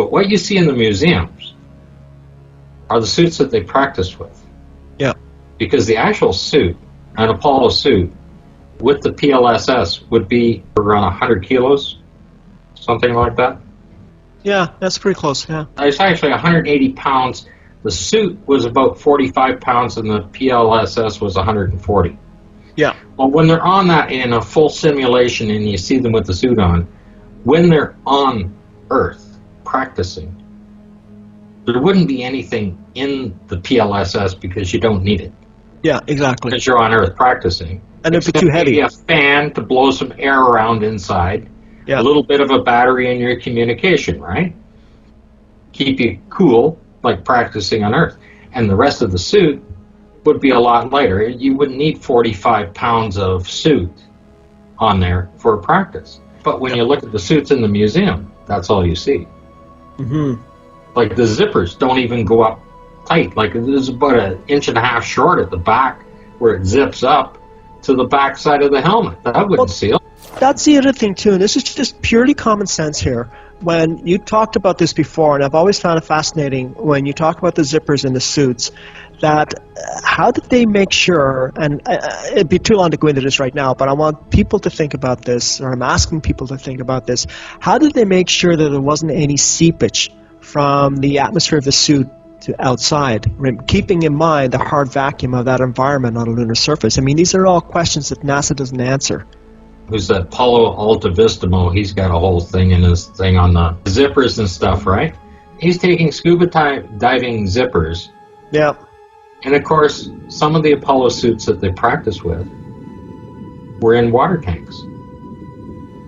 But what you see in the museums are the suits that they practiced with. Yeah. Because the actual suit, an Apollo suit, with the PLSS would be around 100 kilos, something like that. Yeah, that's pretty close, yeah. It's actually 180 pounds. The suit was about 45 pounds and the PLSS was 140. Yeah. Well, when they're on that in a full simulation and you see them with the suit on, when they're on Earth practicing, there wouldn't be anything in the PLSS because you don't need it. Yeah, exactly. Because you're on Earth practicing. And it'd be too heavy. Maybe a fan to blow some air around inside. Yeah. A little bit of a battery in your communication, right? Keep you cool, like practicing on Earth. And the rest of the suit would be a lot lighter. You wouldn't need 45 pounds of suit on there for practice. But when you look at the suits in the museum, that's all you see. Mm-hmm. Like the zippers don't even go up tight. Like there's about 1.5 inches short at the back where it zips up to the back side of the helmet. That wouldn't seal. That's the other thing, too, and this is just purely common sense here. When you talked about this before, and I've always found it fascinating when you talk about the zippers in the suits, that how did they make sure, and it'd be too long to go into this right now, but I want people to think about this, or I'm asking people to think about this. How did they make sure that there wasn't any seepage from the atmosphere of the suit to outside, keeping in mind the hard vacuum of that environment on a lunar surface? I mean, these are all questions that NASA doesn't answer. Who's that Paulo Altavistamo? He's got a whole thing in his thing on the zippers and stuff, right? He's taking scuba diving zippers. Yeah. And of course, some of the Apollo suits that they practiced with were in water tanks.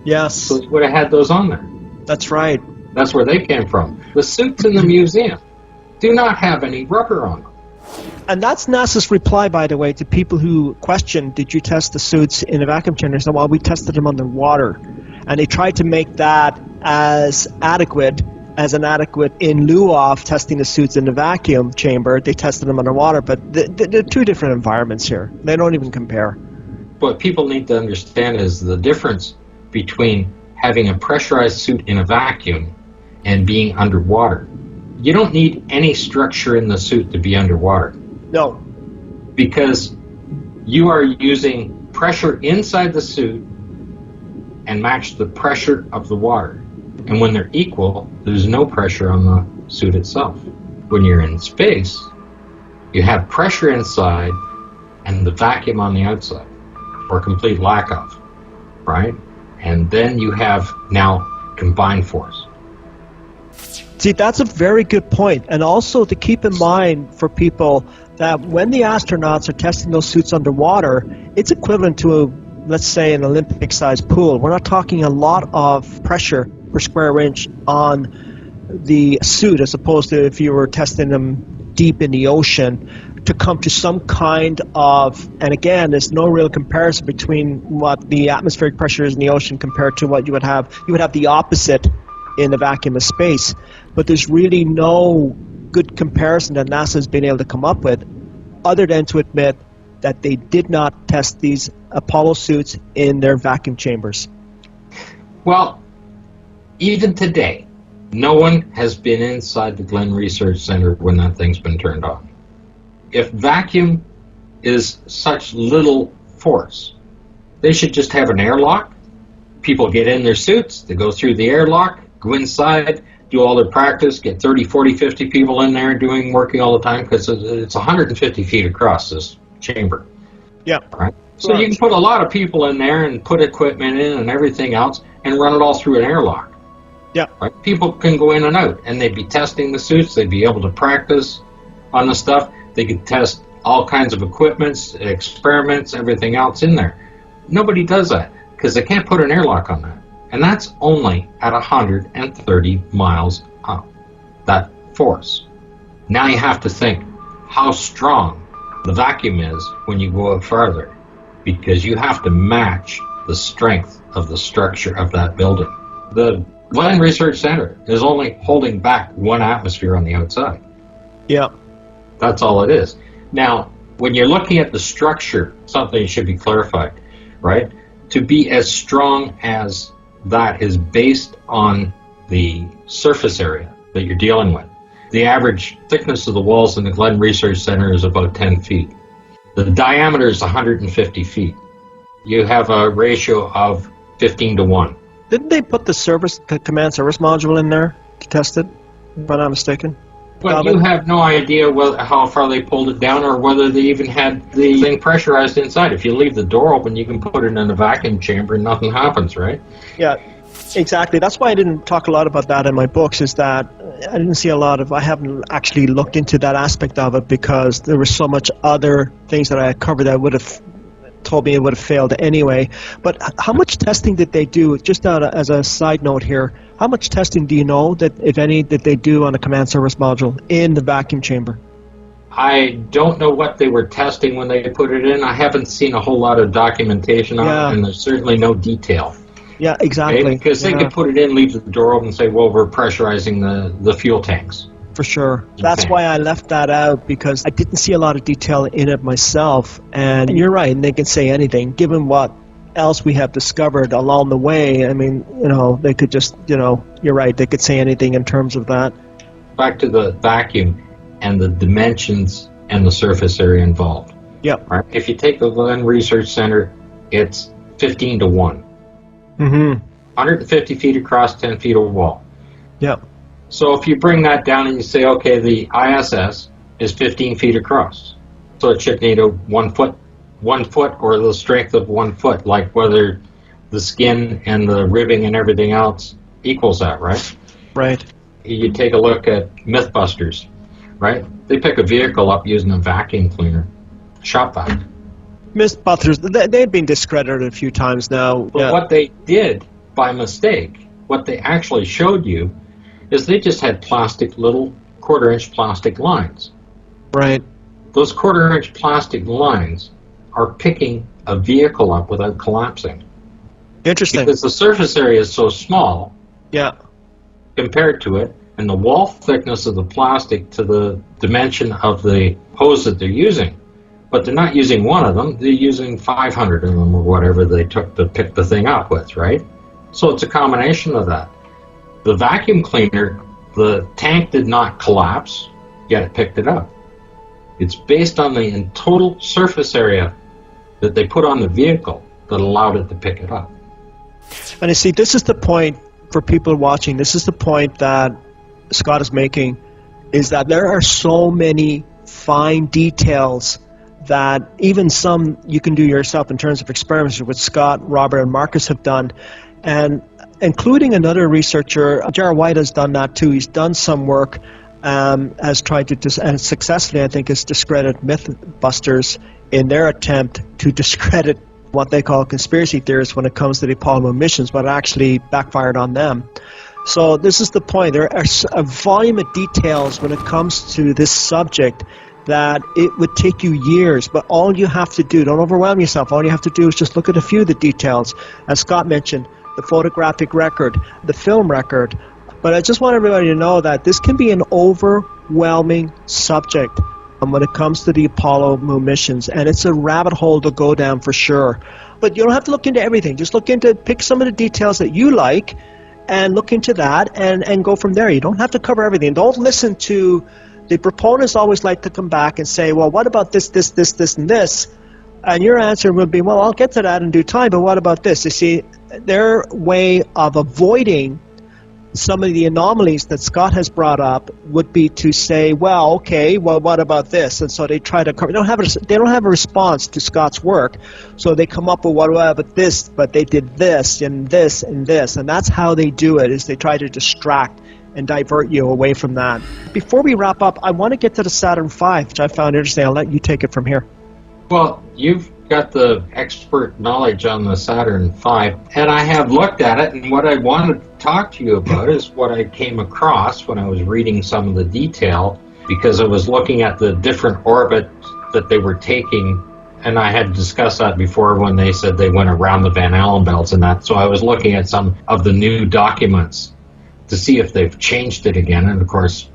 Yes. So they would have had those on there. That's right. That's where they came from. The suits in the museum do not have any rubber on them. And that's NASA's reply, by the way, to people who question, did you test the suits in a vacuum chamber? They said, well, we tested them underwater. And they tried to make that as adequate in lieu of testing the suits in the vacuum chamber. They tested them underwater, but they're two different environments here. They don't even compare. What people need to understand is the difference between having a pressurized suit in a vacuum and being underwater. You don't need any structure in the suit to be underwater. No. Because you are using pressure inside the suit and match the pressure of the water. And when they're equal, there's no pressure on the suit itself. When you're in space, you have pressure inside and the vacuum on the outside, or complete lack of, right? And then you have now combined force. See, that's a very good point. And also to keep in mind for people that when the astronauts are testing those suits underwater, it's equivalent to, let's say, an Olympic-sized pool. We're not talking a lot of pressure per square inch on the suit as opposed to if you were testing them deep in the ocean to come to some kind of, and again, there's no real comparison between what the atmospheric pressure is in the ocean compared to what you would have. You would have the opposite in the vacuum of space. But there's really no good comparison that NASA has been able to come up with other than to admit that they did not test these Apollo suits in their vacuum chambers. Well, even today, no one has been inside the Glenn Research Center when that thing's been turned on. If vacuum is such little force, they should just have an airlock. People get in their suits, they go through the airlock, go inside, do all their practice, get 30, 40, 50 people in there working all the time because it's 150 feet across this chamber. Yeah. Right? So you can put a lot of people in there and put equipment in and everything else and run it all through an airlock. Yeah. Right? People can go in and out and they'd be testing the suits. They'd be able to practice on the stuff. They could test all kinds of equipments, experiments, everything else in there. Nobody does that because they can't put an airlock on that. And that's only at 130 miles up, that force. Now you have to think how strong the vacuum is when you go out farther, because you have to match the strength of the structure of that building. The Glenn Research Center is only holding back 1 atmosphere on the outside. Yeah. That's all it is. Now, when you're looking at the structure, something should be clarified, right? To be as strong as that is based on the surface area that you're dealing with. The average thickness of the walls in the Glenn Research Center is about 10 feet. The diameter is 150 feet. You have a ratio of 15 to 1. Didn't they put the command service module in there to test it, if I'm not mistaken? But you have no idea how far they pulled it down or whether they even had the thing pressurized inside. If you leave the door open, you can put it in a vacuum chamber and nothing happens, right? Yeah, exactly. That's why I didn't talk a lot about that in my books, is that I haven't actually looked into that aspect of it because there was so much other things that I had covered that would have told me it would have failed anyway. But how much testing did they do, just as a side note here, how much testing do you know, that if any, that they do on a command service module in the vacuum chamber? I don't know what they were testing when they put it in. I haven't seen a whole lot of documentation on it, and there's certainly no detail. Yeah, exactly. Because they could put it in, leave the door open, and say, well, we're pressurizing the fuel tanks. For sure. That's why I left that out, because I didn't see a lot of detail in it myself. And you're right, and they can say anything. Given what else we have discovered along the way, I mean, they could just, you're right, they could say anything in terms of that. Back to the vacuum and the dimensions and the surface area involved. Yep. Right? If you take the Glenn Research Center, it's 15 to 1. Mm-hmm. 150 feet across, 10 feet of wall. Yep. So if you bring that down and you say, okay, the ISS is 15 feet across, so it should need a 1 foot or the strength of 1 foot, like whether the skin and the ribbing and everything else equals that, right? Right. You take a look at Mythbusters, right? They pick a vehicle up using a vacuum cleaner, shop vac. Mythbusters, they've been discredited a few times now. But what they did by mistake, what they actually showed you, is they just had little quarter-inch plastic lines. Right. Those quarter-inch plastic lines are picking a vehicle up without collapsing. Interesting. Because the surface area is so small compared to it, and the wall thickness of the plastic to the dimension of the hose that they're using. But they're not using one of them, they're using 500 of them or whatever they took to pick the thing up with, right? So it's a combination of that. The vacuum cleaner, the tank did not collapse, yet it picked it up. It's based on the total surface area that they put on the vehicle that allowed it to pick it up. And you see, this is the point for people watching, this is the point that Scott is making, is that there are so many fine details that even some you can do yourself in terms of experiments, which Scott, Robert, and Marcus have done. And including another researcher, Jared White has done that too. He's done some work, has tried to, and successfully, I think, has discredited Mythbusters in their attempt to discredit what they call conspiracy theorists when it comes to the Apollo missions, but actually backfired on them. So this is the point. There are a volume of details when it comes to this subject that it would take you years, but all you have to do, don't overwhelm yourself, all you have to do is just look at a few of the details. As Scott mentioned, the photographic record, the film record. But I just want everybody to know that this can be an overwhelming subject when it comes to the Apollo moon missions, and it's a rabbit hole to go down for sure. But you don't have to look into everything. Just pick some of the details that you like and look into that and go from there. You don't have to cover everything. Don't listen to the proponents. Always like to come back and say, well, what about this, and this? And your answer would be, well, I'll get to that in due time, but what about this? You see, their way of avoiding some of the anomalies that Scott has brought up would be to say, well, okay, well, what about this? And so they try to cover. They don't have a response to Scott's work, so they come up with what about this? But they did this and this and this, and that's how they do it. Is they try to distract and divert you away from that. Before we wrap up, I want to get to the Saturn V, which I found interesting. I'll let you take it from here. Well, you've got the expert knowledge on the Saturn V, and I have looked at it, and what I wanted to talk to you about is what I came across when I was reading some of the detail, because I was looking at the different orbits that they were taking, and I had discussed that before when they said they went around the Van Allen belts and that, so I was looking at some of the new documents to see if they've changed it again, and of course,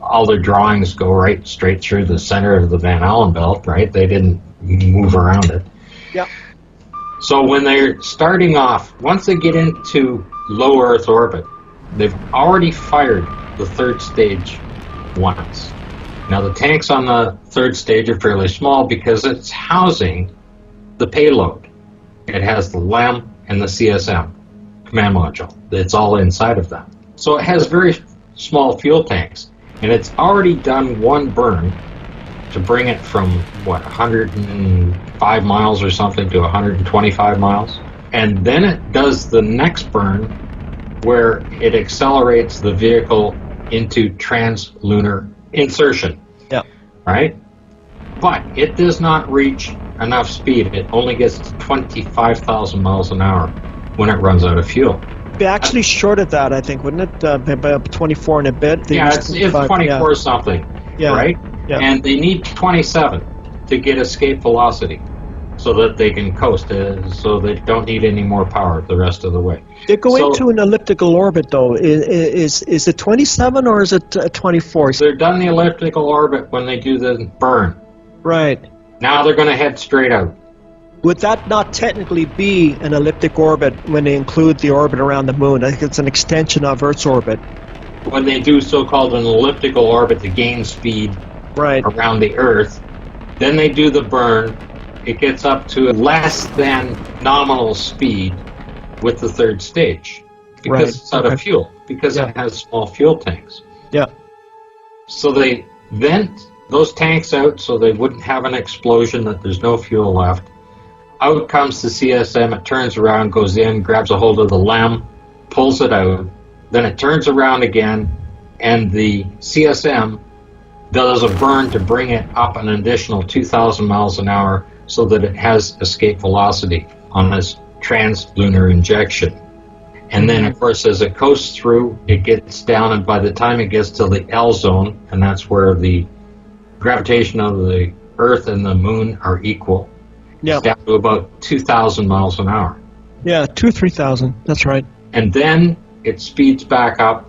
all their drawings go right straight through the center of the Van Allen belt, right? They didn't move around it. Yeah. So when they're starting off, once they get into low Earth orbit, they've already fired the third stage once. Now, the tanks on the third stage are fairly small because it's housing the payload. It has the LEM and the CSM command module. It's all inside of that. So it has very small fuel tanks, and it's already done one burn to bring it from, 105 miles or something to 125 miles. And then it does the next burn where it accelerates the vehicle into translunar insertion. Yeah. Right? But it does not reach enough speed. It only gets to 25,000 miles an hour when it runs out of fuel. They actually shorted that, I think, wouldn't it? About 24 and a bit. Yeah, it's 24 something, right? Yeah. And they need 27 to get escape velocity so that they can coast, so they don't need any more power the rest of the way. They go into an elliptical orbit, though. Is it 27 or is it 24? They're done the elliptical orbit when they do the burn. Right. Now they're going to head straight out. Would that not technically be an elliptic orbit when they include the orbit around the moon? I think it's an extension of Earth's orbit. When they do so-called an elliptical orbit to gain speed around the Earth, then they do the burn. It gets up to less than nominal speed with the third stage because it's out of fuel, because it has small fuel tanks. Yeah. So they vent those tanks out so they wouldn't have an explosion, that there's no fuel left. Out comes the CSM, it turns around, goes in, grabs a hold of the LEM, pulls it out, then it turns around again, and the CSM does a burn to bring it up an additional 2,000 miles an hour so that it has escape velocity on this translunar injection. And then, of course, as it coasts through, it gets down, and by the time it gets to the L zone, and that's where the gravitation of the Earth and the Moon are equal, it's down to about 2,000 miles an hour. Yeah, 3,000, that's right. And then it speeds back up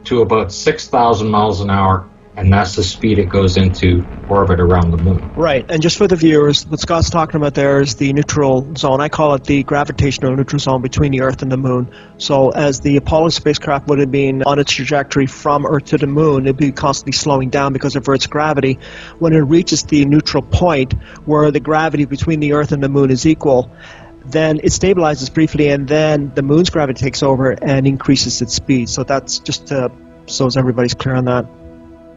to about 6,000 miles an hour, and that's the speed it goes into orbit around the moon. Right, and just for the viewers, what Scott's talking about there is the neutral zone. I call it the gravitational neutral zone between the Earth and the moon. So as the Apollo spacecraft would have been on its trajectory from Earth to the moon, it would be constantly slowing down because of Earth's gravity. When it reaches the neutral point where the gravity between the Earth and the moon is equal, then it stabilizes briefly, and then the moon's gravity takes over and increases its speed. So that's just so as everybody's clear on that.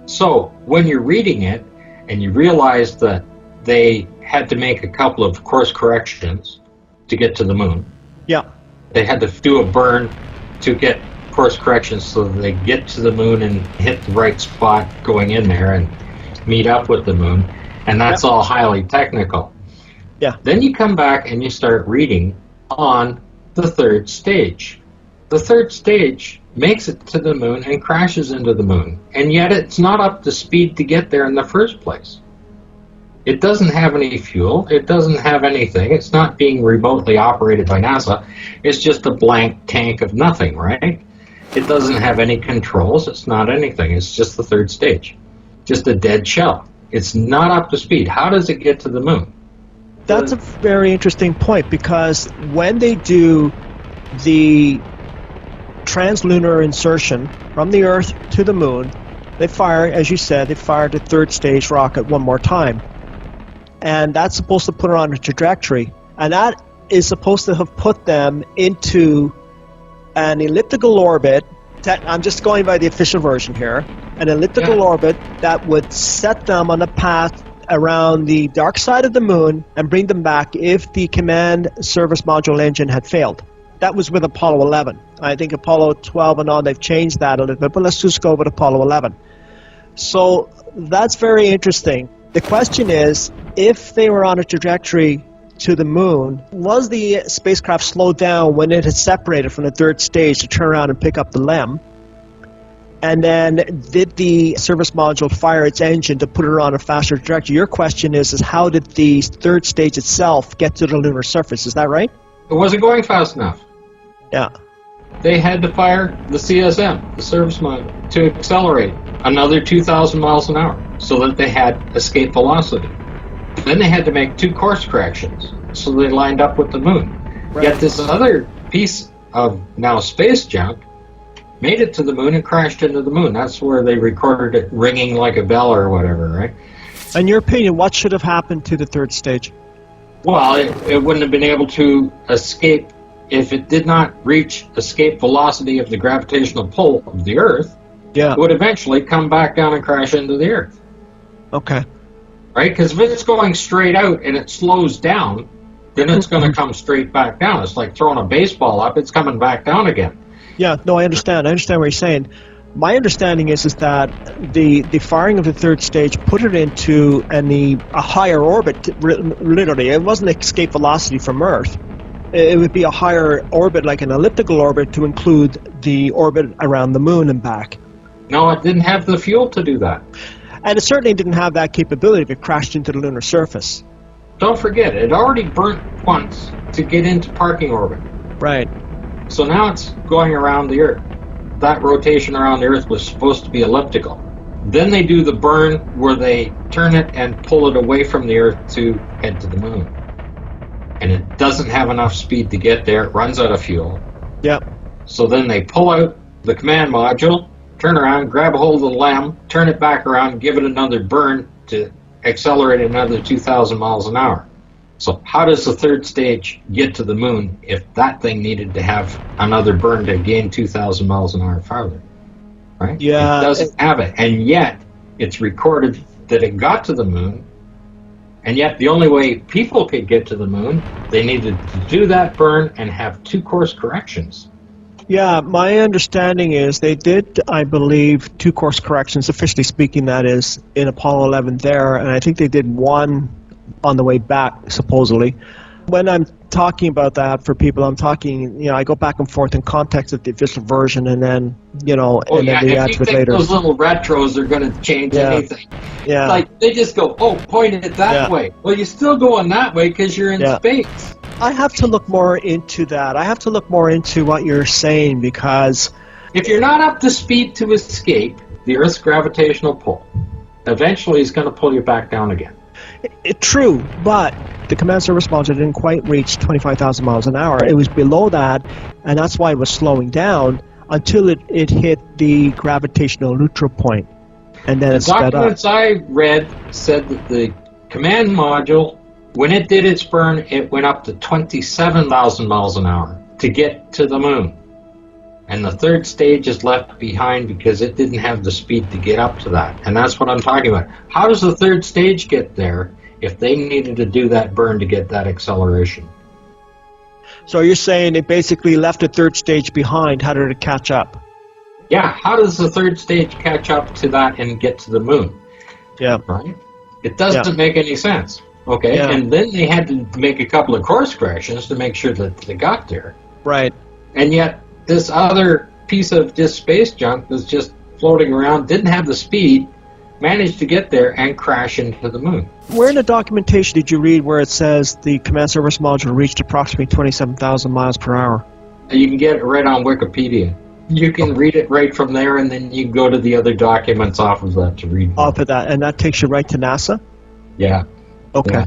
So when you're reading it and you realize that they had to make a couple of course corrections to get to the moon. Yeah. They had to do a burn to get course corrections so that they get to the moon and hit the right spot going in there and meet up with the moon. And that's all highly technical. Yeah. Then you come back and you start reading on the third stage. The third stage makes it to the moon and crashes into the moon, and yet it's not up to speed to get there in the first place. It doesn't have any fuel, it doesn't have anything, it's not being remotely operated by NASA, it's just a blank tank of nothing, right? It doesn't have any controls, it's not anything, it's just the third stage. Just a dead shell. It's not up to speed. How does it get to the moon? That's a very interesting point, because when they do the translunar insertion from the Earth to the moon, they fire, as you said, they fired the third stage rocket one more time. And that's supposed to put it on a trajectory. And that is supposed to have put them into an elliptical orbit. I'm just going by the official version here. An elliptical orbit that would set them on a path around the dark side of the moon and bring them back if the command service module engine had failed. That was with Apollo 11. I think Apollo 12 and on, they've changed that a little bit, but let's just go with Apollo 11. So that's very interesting. The question is, if they were on a trajectory to the moon, was the spacecraft slowed down when it had separated from the third stage to turn around and pick up the LEM? And then did the service module fire its engine to put it on a faster trajectory? Your question is how did the third stage itself get to the lunar surface? Is that right? It wasn't going fast enough. Yeah. They had to fire the CSM, the service module, to accelerate another 2,000 miles an hour so that they had escape velocity. Then they had to make two course corrections so they lined up with the moon. Right. Yet this other piece of now space junk made it to the moon and crashed into the moon. That's where they recorded it ringing like a bell or whatever, right? In your opinion, what should have happened to the third stage? Well, it wouldn't have been able to escape if it did not reach escape velocity of the gravitational pull of the Earth. Yeah. It would eventually come back down and crash into the Earth. Okay. Right? Because if it's going straight out and it slows down, then it's going to come straight back down. It's like throwing a baseball up. It's coming back down again. Yeah, no, I understand. I understand what you're saying. My understanding is that the firing of the third stage put it into a higher orbit, literally. It wasn't escape velocity from Earth. It would be a higher orbit, like an elliptical orbit, to include the orbit around the moon and back. No, it didn't have the fuel to do that. And it certainly didn't have that capability if it crashed into the lunar surface. Don't forget, it already burnt once to get into parking orbit. Right. So now it's going around the Earth. That rotation around the Earth was supposed to be elliptical. Then they do the burn where they turn it and pull it away from the Earth to head to the moon. And it doesn't have enough speed to get there. It runs out of fuel. Yep. So then they pull out the command module, turn around, grab a hold of the LEM, turn it back around, give it another burn to accelerate another 2,000 miles an hour. So how does the third stage get to the moon if that thing needed to have another burn to gain 2,000 miles an hour farther? Right? Yeah. It doesn't have it. And yet, it's recorded that it got to the moon. And yet, the only way people could get to the moon, they needed to do that burn and have 2 course corrections. Yeah, my understanding is they did, I believe, 2 course corrections, officially speaking, that is, in Apollo 11 there, and I think they did 1 on the way back, supposedly. When I'm talking about that for people, I'm talking, I go back and forth in context of the official version, and then, then react to it later. Those little retros are going to change anything. Yeah. Like, they just go, point it that way. Well, you're still going that way because you're in space. I have to look more into that. I have to look more into what you're saying, because if you're not up to speed to escape the Earth's gravitational pull, eventually it's going to pull you back down again. True, but the command service module didn't quite reach 25,000 miles an hour. It was below that, and that's why it was slowing down until it hit the gravitational neutral point, and then it sped up. The documents I read said that the command module, when it did its burn, it went up to 27,000 miles an hour to get to the moon. And the third stage is left behind because it didn't have the speed to get up to that. And that's what I'm talking about. How does the third stage get there if they needed to do that burn to get that acceleration? So you're saying it basically left the third stage behind. How did it catch up? Yeah, how does the third stage catch up to that and get to the moon? Yeah. Right? It doesn't make any sense. Okay, and then they had to make a couple of course corrections to make sure that they got there. Right. And yet, this other piece of just space junk that's just floating around, didn't have the speed, managed to get there and crash into the moon. Where in the documentation did you read where it says the command service module reached approximately 27,000 miles per hour? You can get it right on Wikipedia. You can read it right from there, and then you can go to the other documents off of that to read. Off of that, and that takes you right to NASA? Yeah. Okay. Yeah.